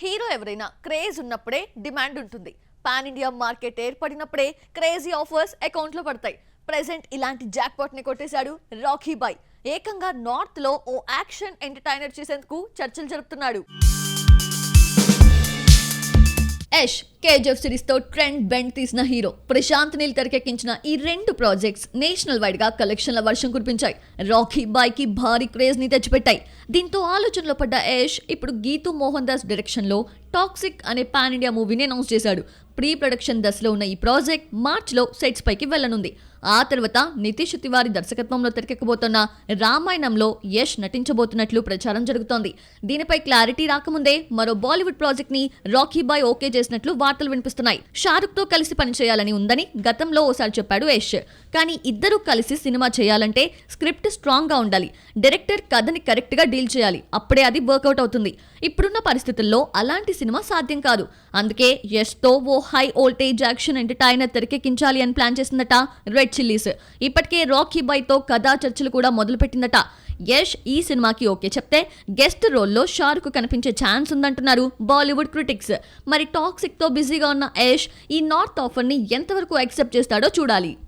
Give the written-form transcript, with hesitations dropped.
Hero ఎవరైనా craze ఉన్నప్పుడే demand ఉంటుంది. పాన్ ఇండియా మార్కెట్ ఏర్పడినప్పుడే క్రేజీ ఆఫర్స్ అకౌంట్లో పడతాయి. ప్రెసెంట్ ఇలాంటి జాక్పాట్ ని కొట్టేశాడు రాకీ బాయ్. ఏకంగా నార్త్ లో ఓ యాక్షన్ ఎంటర్టైనర్ చేసేందుకు చర్చలు జరుపుతున్నాడు. యష్ కేజీఎఫ్ సిరీస్ తో ట్రెండ్ బెండ్ తీసిన హీరో ప్రశాంత్ నీల్ తెరకెక్కించిన ఈ రెండు ప్రాజెక్ట్స్ నేషనల్ వైడ్ గా కలెక్షన్ల వర్షం కురిపించాయి. రాకీ బాయ్ కి భారీ క్రేజ్ ని తెచ్చిపెట్టాయి. దీంతో ఆలోచనలో పడ్డ యష్ ఇప్పుడు గీతూ మోహన్ దాస్ డైరెక్షన్ లో టాక్సిక్ అనే పాన్ ఇండియా మూవీని అనౌన్స్ చేశాడు. ప్రీ ప్రొడక్షన్ దశలో ఉన్న ఈ ప్రాజెక్ట్ మార్చ్ లో సెట్స్ పైకి వెళ్లనుంది. ఆ తర్వాత నితీష్ తివారీ దర్శకత్వంలో తెరకెక్కబోతున్న రామాయణంలో యష్ నటించబోతున్నట్లు ప్రచారం జరుగుతోంది. దీనిపై క్లారిటీ రాకముందే మరో బాలీవుడ్ ప్రాజెక్ట్ ని రాకీ బాయ్ ఓకే చేసినట్లు వార్తలు వినిపిస్తున్నాయి. షారుఖ్ తో కలిసి పనిచేయాలని ఉందని గతంలో ఓసారి చెప్పాడు యష్. కానీ ఇద్దరూ కలిసి సినిమా చేయాలంటే స్క్రిప్ట్ స్ట్రాంగ్ గా ఉండాలి, డైరెక్టర్ కథని కరెక్ట్ గా డీల్ చేయాలి, అప్పుడే అది వర్కౌట్ అవుతుంది. ఇప్పుడున్న పరిస్థితుల్లో అలాంటి సినిమా సాధ్యం కాదు. అందుకే యష్ తో ఓ హై వోల్టేజ్ యాక్షన్ ఎంటర్టైనర్ తెరకెక్కించాలి అని ప్లాన్ చేసిందట రెడ్ చిల్లీస్. ఇప్పటికే రాకీ బాయ్ తో కథా చర్చలు కూడా మొదలుపెట్టిందట. యష్ ఈ సినిమాకి ఓకే చెప్తే గెస్ట్ రోల్లో షారుఖ్ కనిపించే ఛాన్స్ ఉందంటున్నారు బాలీవుడ్ క్రిటిక్స్. మరి టాక్సిక్ తో బిజీగా ఉన్న యష్ ఈ నార్త్ ఆఫర్ ని ఎంతవరకు యాక్సెప్ట్ చేస్తాడో చూడాలి.